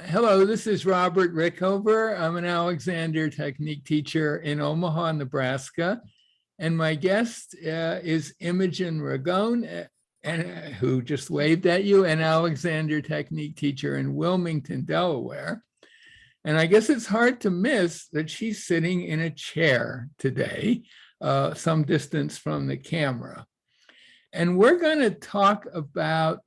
Hello, this is Robert Rickover. I'm an Alexander Technique teacher in Omaha, Nebraska. And my guest is Imogen Ragone, who just waved at you, an Alexander Technique teacher in Wilmington, Delaware. And I guess it's hard to miss that she's sitting in a chair today, some distance from the camera. And we're going to talk about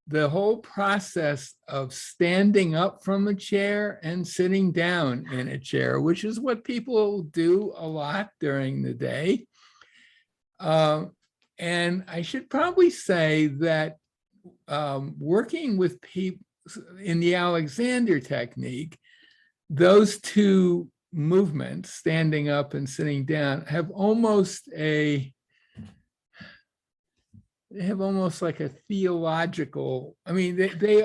the whole process of standing up from a chair and sitting down in a chair, which is what people do a lot during the day. And I should probably say that working with people in the Alexander technique, those two movements, standing up and sitting down, have almost like a theological, I mean, they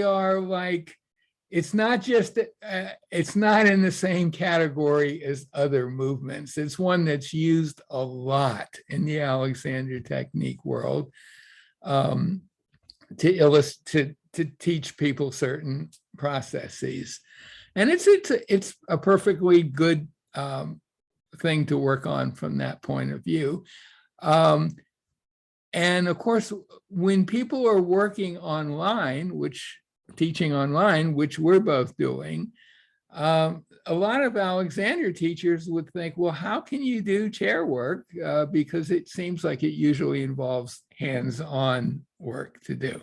are like, it's not just, it's not in the same category as other movements. It's one that's used a lot in the Alexander technique world to teach people certain processes. And it's a perfectly good thing to work on from that point of view. And of course, when people are working online, teaching online, which we're both doing, a lot of Alexander teachers would think, well, how can you do chair work? Because it seems like it usually involves hands-on work to do.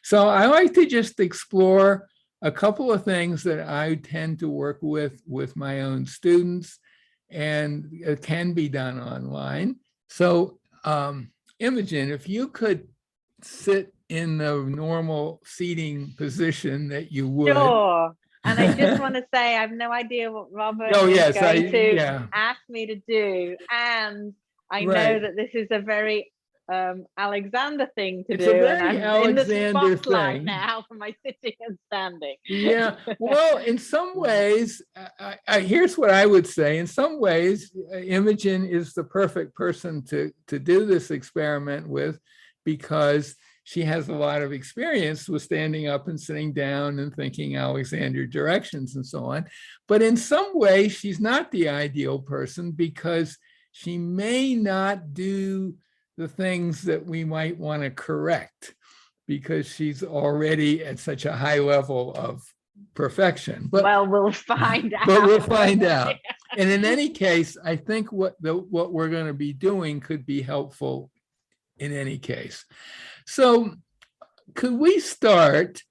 So I like to just explore a couple of things that I tend to work with my own students, and it can be done online. So Imogen, if you could sit in the normal seating position that you would. Sure. And I just want to say, I have no idea what Robert is going to ask me to do. And I know that this is a very Alexander thing to do. It's a very and I'm Alexander in the spotlight thing. now for my sitting and standing. Yeah. Well, in some ways, here's what I would say. In some ways, Imogen is the perfect person to do this experiment with, because she has a lot of experience with standing up and sitting down and thinking Alexander directions and so on. But in some ways, she's not the ideal person, because she may not do the things that we might want to correct, because she's already at such a high level of perfection. But well, we'll find out. But we'll find out. And in any case, I think what we're going to be doing could be helpful in any case. So could we start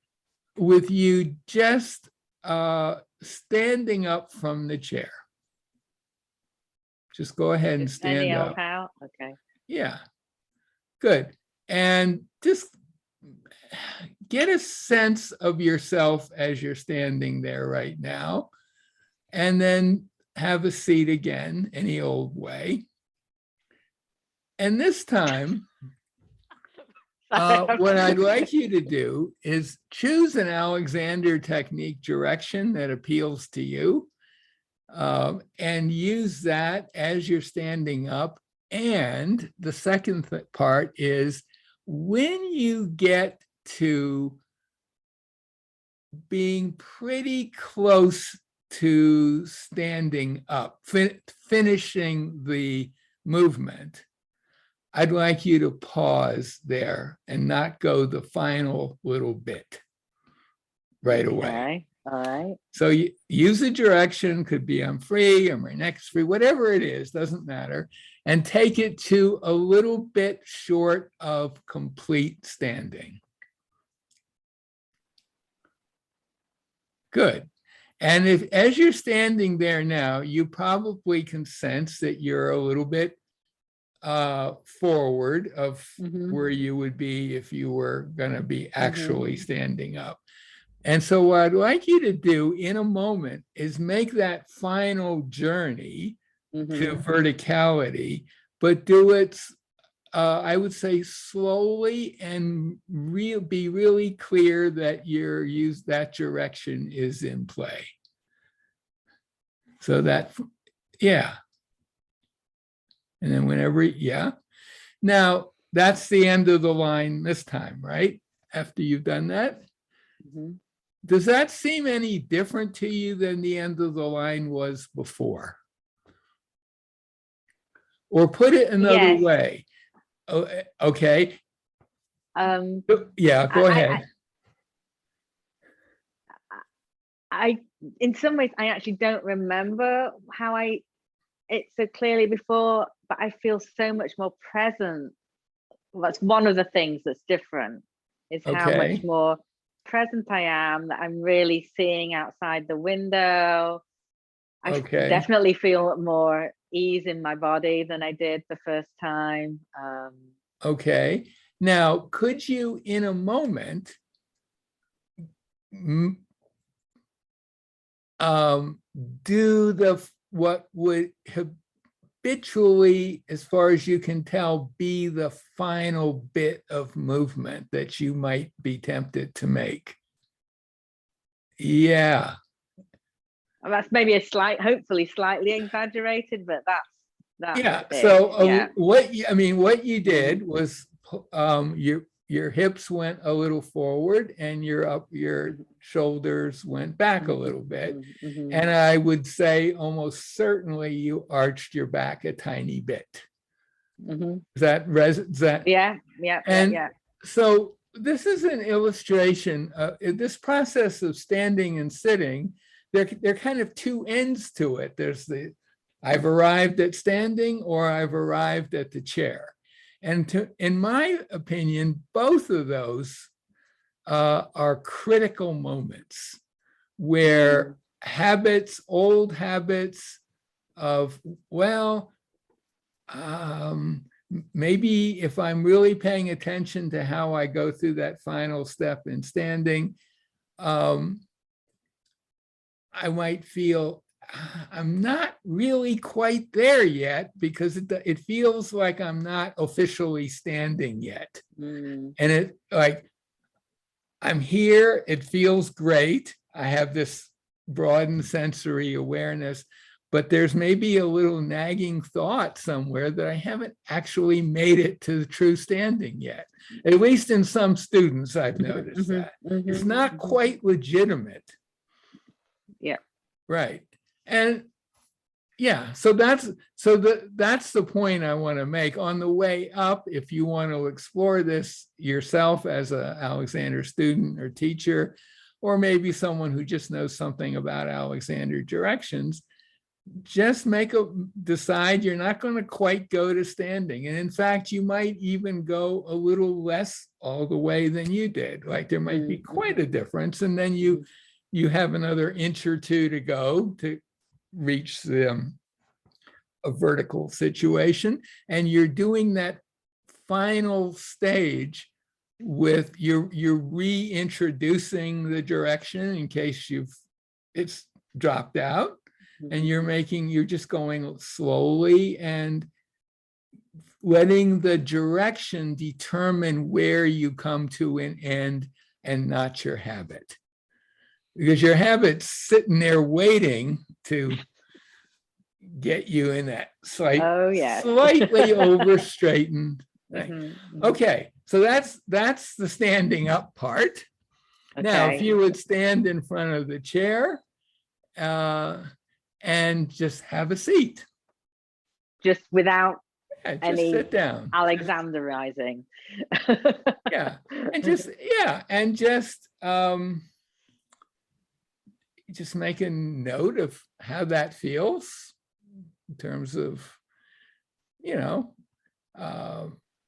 with you just standing up from the chair? Just go ahead and stand up. How? Okay. Yeah. Good. And just get a sense of yourself as you're standing there right now, and then have a seat again, any old way. And this time, what I'd like you to do is choose an Alexander technique direction that appeals to you, and use that as you're standing up. And the second part is, when you get to being pretty close to standing up, finishing the movement, I'd like you to pause there and not go the final little bit right away. Okay. All right. So you use a direction, could be I'm free, or my neck's free, whatever it is, doesn't matter, and take it to a little bit short of complete standing. Good. And if, as you're standing there now, you probably can sense that you're a little bit forward of where you would be if you were going to be actually standing up. And so what I'd like you to do in a moment is make that final journey to verticality, but do it, I would say, slowly, and be really clear that that direction is in play. So that, yeah. And then whenever, yeah. Now, that's the end of the line this time, right? After you've done that. does that seem any different to you than the end of the line was before? Or put it another way. Oh, okay. Yeah, go ahead. I in some ways, I actually don't remember how it so clearly before, but I feel so much more present. That's one of the things that's different, is how much more present I am, that I'm really seeing outside the window. I definitely feel more ease in my body than I did the first time. Okay. Now, could you, in a moment, do what would habitually, as far as you can tell, be the final bit of movement that you might be tempted to make? Yeah. That's maybe hopefully slightly exaggerated, but that's yeah. it. So what you did was your hips went a little forward and your shoulders went back a little bit. And I would say almost certainly you arched your back a tiny bit. Is that? Yeah. So this is an illustration. This process of standing and sitting, there are kind of two ends to it. There's I've arrived at standing, or I've arrived at the chair. And in my opinion, both of those are critical moments where old habits of, maybe if I'm really paying attention to how I go through that final step in standing, I might feel I'm not really quite there yet, because it feels like I'm not officially standing yet. And it I'm here, it feels great. I have this broadened sensory awareness, but there's maybe a little nagging thought somewhere that I haven't actually made it to the true standing yet. At least in some students, I've noticed that. It's not quite legitimate. Yeah. Right. And yeah, so that's the point I want to make. On the way up, if you want to explore this yourself as an Alexander student or teacher, or maybe someone who just knows something about Alexander directions, just decide you're not going to quite go to standing. And in fact, you might even go a little less all the way than you did. Like there might be quite a difference. And then you have another inch or two to go to reach a vertical situation. And you're doing that final stage with you're reintroducing the direction in case it's dropped out. And you're just going slowly and letting the direction determine where you come to an end, and not your habit. Because your habit's sitting there waiting to get you in that slightly over straightened thing. Okay, so that's the standing up part. Now, if you would stand in front of the chair, and just have a seat. Just without any sit down. Alexanderizing. And just make a note of how that feels in terms of,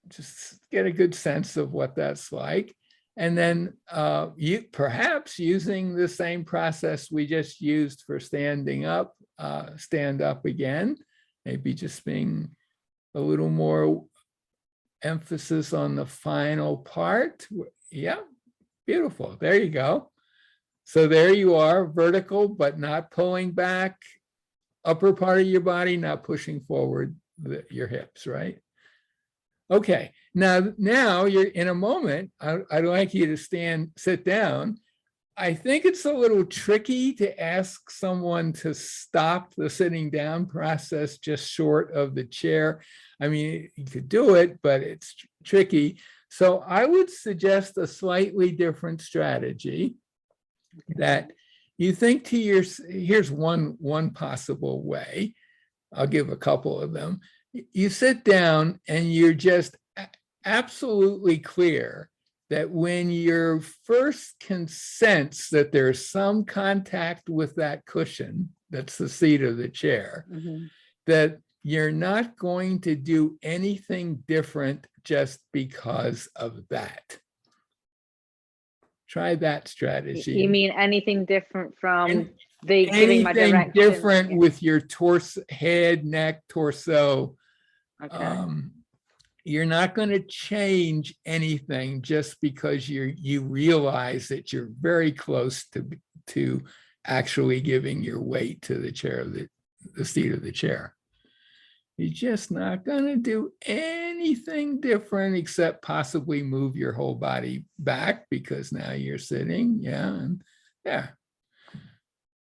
just get a good sense of what that's like. And then you perhaps using the same process we just used for standing up, stand up again, maybe just being a little more emphasis on the final part. Yeah, beautiful. There you go. So there you are, vertical, but not pulling back, upper part of your body, not pushing forward your hips, right? Okay, now you're in a moment. I'd like you to sit down. I think it's a little tricky to ask someone to stop the sitting down process just short of the chair. I mean, you could do it, but it's tricky. So I would suggest a slightly different strategy. that you think to here's one possible way. I'll give a couple of them. You sit down and you're just absolutely clear that when you first can sense that there's some contact with that cushion, that's the seat of the chair, that you're not going to do anything different just because of that. Try that strategy. You mean anything different from And the giving my anything direction? different Yeah. with your torso, head, neck, torso. Okay. You're not going to change anything just because you realize that you're very close to actually giving your weight to the chair of the seat of the chair. You're just not going to do anything different except possibly move your whole body back because now you're sitting. Yeah. And yeah.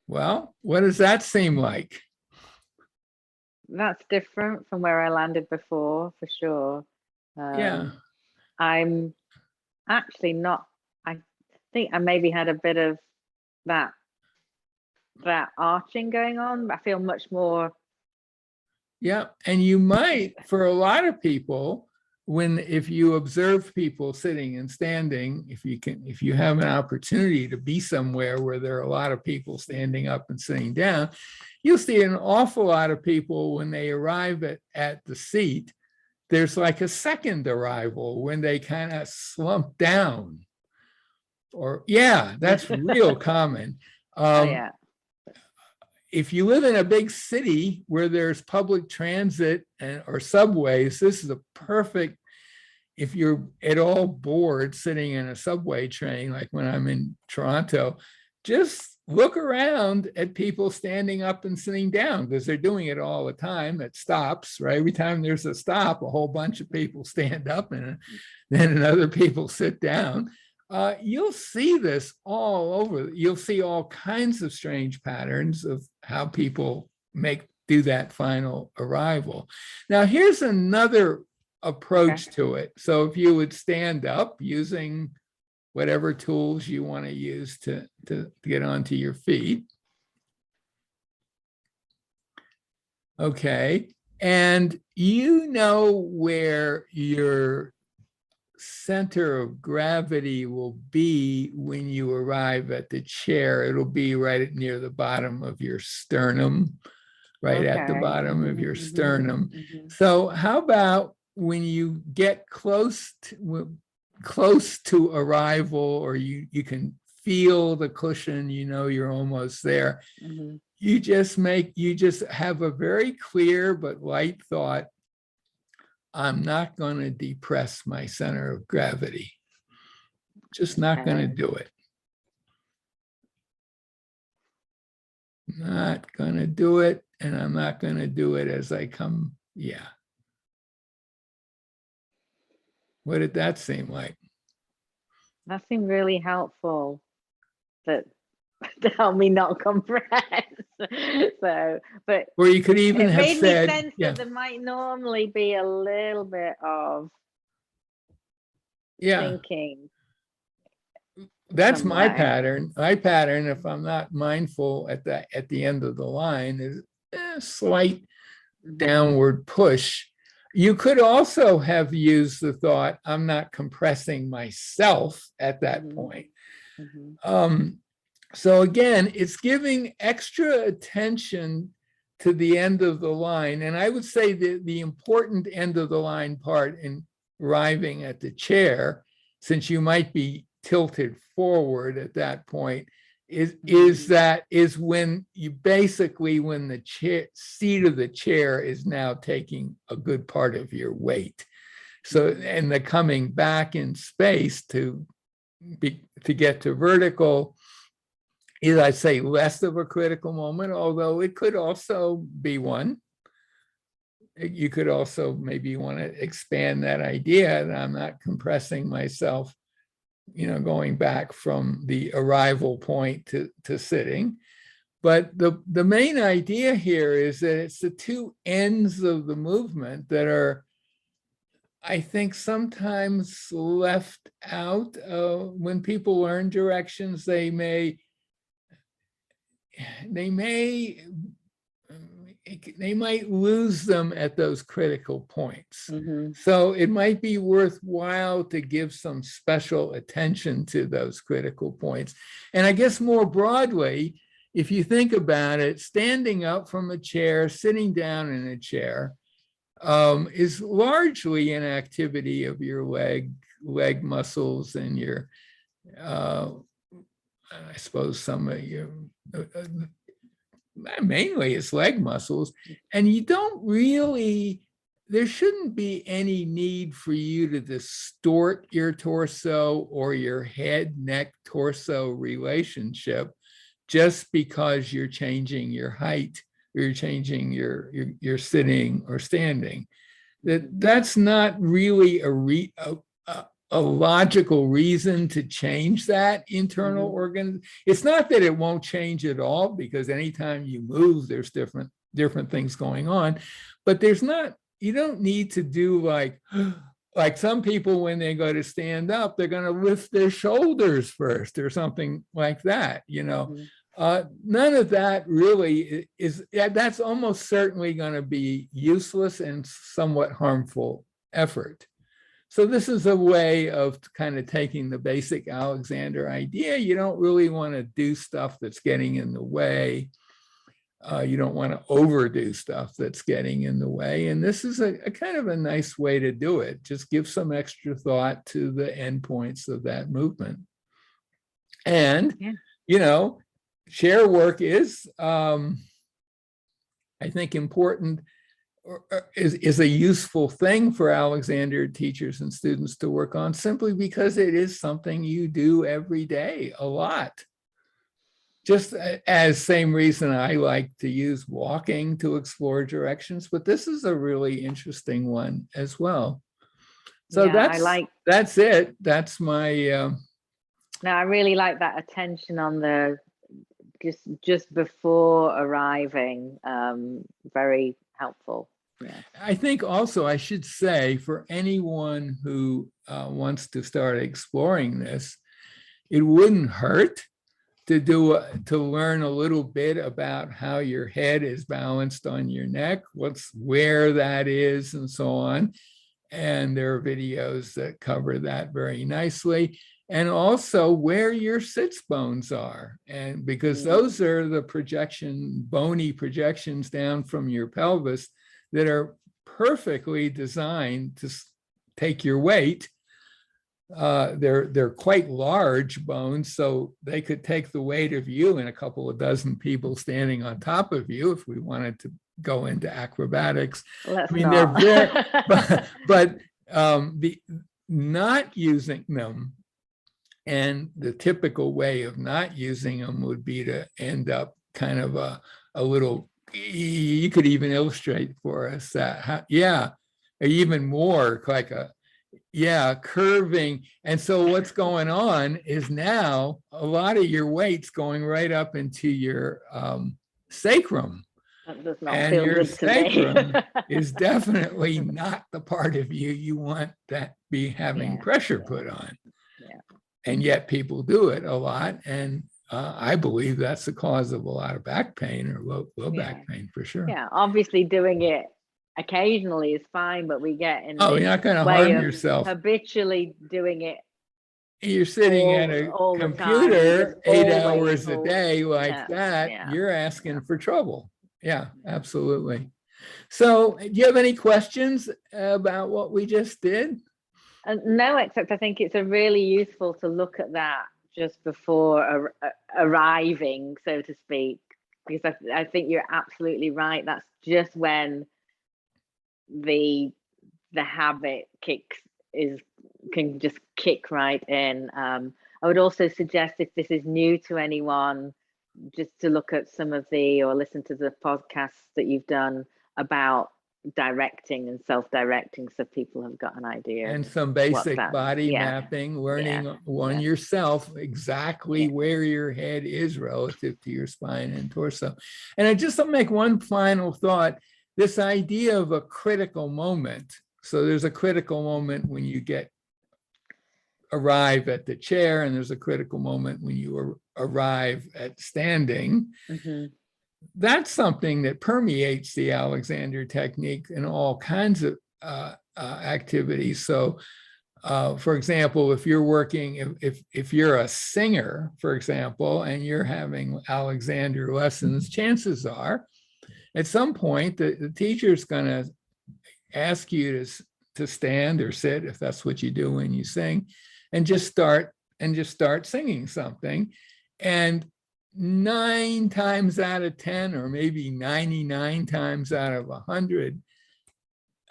Well, what does that seem like? That's different from where I landed before, for sure. Yeah. I'm actually not, I think I maybe had a bit of that arching going on, but I feel much more. Yeah. And you might, for a lot of people, if you observe people sitting and standing, if you have an opportunity to be somewhere where there are a lot of people standing up and sitting down, you'll see an awful lot of people when they arrive at the seat, there's like a second arrival when they kind of slump down. Or yeah, that's real common. Oh yeah. If you live in a big city where there's public transit or subways, this is a perfect, if you're at all bored sitting in a subway train, like when I'm in Toronto, just look around at people standing up and sitting down because they're doing it all the time at stops, right? Every time there's a stop, a whole bunch of people stand up and then other people sit down. You'll see this all over. You'll see all kinds of strange patterns of how people do that final arrival. Now, here's another approach to it. So if you would stand up using whatever tools you want to use to get onto your feet. Okay. And you know where your center of gravity will be when you arrive at the chair. It'll be right near the bottom of your sternum, right at the bottom of your sternum. So how about when you get close to arrival, or you can feel the cushion, you know you're almost there. You just have a very clear but light thought, I'm not going to depress my center of gravity. Just not going to do it. Not going to do it, and I'm not going to do it as I come. Yeah. What did that seem like? That seemed really helpful. To help me not compress. So, but or you could even have said, it made me sense that there might normally be a little bit of thinking. That's my pattern. My pattern, if I'm not mindful at the end of the line, is a slight downward push. You could also have used the thought, I'm not compressing myself at that point. So again, it's giving extra attention to the end of the line. And I would say that the important end of the line part in arriving at the chair, since you might be tilted forward at that point, is when the seat of the chair is now taking a good part of your weight. So, and the coming back in space to get to vertical is, I say, less of a critical moment, although it could also be one. You could also maybe want to expand that idea that I'm not compressing myself, going back from the arrival point to sitting. But the main idea here is that it's the two ends of the movement that are, I think, sometimes left out. When people learn directions, they may they may, they might lose them at those critical points. Mhm. So it might be worthwhile to give some special attention to those critical points. And I guess more broadly, if you think about it, standing up from a chair, sitting down in a chair, is largely an activity of your leg muscles and your, I suppose some of your, mainly it's leg muscles. And you don't really, there shouldn't be any need for you to distort your torso or your head, neck, torso relationship just because you're changing your height, or you're changing your sitting or standing. That's not really a logical reason to change that internal organ. It's not that it won't change at all, because anytime you move, there's different things going on, but there's not, you don't need to do like some people, when they go to stand up, they're going to lift their shoulders first or something like that, you know. None of that really is, that's almost certainly going to be useless and somewhat harmful effort. So this is a way of kind of taking the basic Alexander idea. You don't really want to do stuff that's getting in the way. You don't want to overdo stuff that's getting in the way. And this is a kind of a nice way to do it. Just give some extra thought to the endpoints of that movement. And, you know, chair work is, I think, important, is a useful thing for Alexander teachers and students to work on, simply because it is something you do every day a lot. Just as same reason I like to use walking to explore directions, but this is a really interesting one as well. So that's it. That's my. Now I really like that attention on the just before arriving. Very helpful. Yeah. I think also I should say, for anyone who wants to start exploring this, it wouldn't hurt to learn a little bit about how your head is balanced on your neck, where that is, and so on. And there are videos that cover that very nicely. And also where your sits bones are. And because those are the bony projections down from your pelvis that are perfectly designed to take your weight. They're quite large bones, so they could take the weight of you and a couple of dozen people standing on top of you if we wanted to go into acrobatics. Let's they're very, but not using them, and the typical way of not using them would be to end up kind of a little, you could even illustrate for us that, even more like curving. And so what's going on is now a lot of your weight's going right up into your sacrum. That does not and feel your good sacrum to me. is definitely not the part of you want that be having pressure put on. And yet people do it a lot. And I believe that's the cause of a lot of back pain or low back pain for sure. Yeah, obviously doing it occasionally is fine, but we get in you're not going to harm yourself. Habitually doing it. You're sitting at a computer 8 hours a day like that, you're asking for trouble. Yeah, absolutely. So do you have any questions about what we just did? No, except I think it's a really useful to look at that just before arriving, so to speak, because I think you're absolutely right. That's just when the habit can just kick right in. I would also suggest, if this is new to anyone, just to look at some of or listen to the podcasts that you've done about directing and self-directing, so people have got an idea. And some basic body mapping, learning yourself exactly where your head is relative to your spine and torso. And I just make one final thought, this idea of a critical moment. So there's a critical moment when you get arrive at the chair, and there's a critical moment when you arrive at standing. Mhm. That's something that permeates the Alexander technique in all kinds of activities. So, for example, if you're working, if you're a singer, for example, and you're having Alexander lessons, chances are at some point the teacher's going to ask you to stand or sit, if that's what you do when you sing, and just start singing something. And 9 times out of 10, or maybe 99 times out of 100,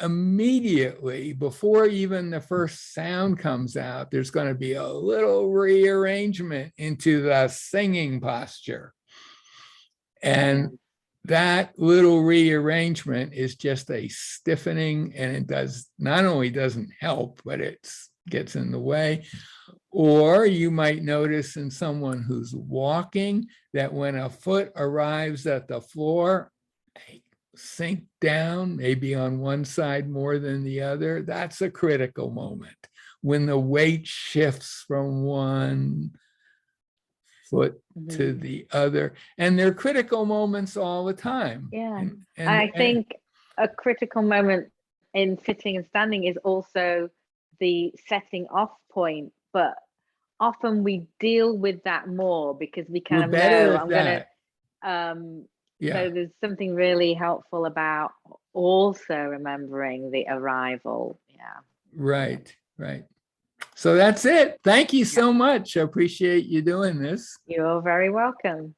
immediately before even the first sound comes out, there's going to be a little rearrangement into the singing posture. And that little rearrangement is just a stiffening, and it does not only doesn't help, but it gets in the way. Or you might notice in someone who's walking that when a foot arrives at the floor, they sink down, maybe on one side more than the other. That's a critical moment when the weight shifts from one foot to the other. And they're critical moments all the time. Yeah. I think a critical moment in sitting and standing is also the setting off point, but often we deal with that more because we kind of know I'm going to so there's something really helpful about also remembering the arrival. Right. So that's it. Thank you so much. I appreciate you doing this. You're very welcome.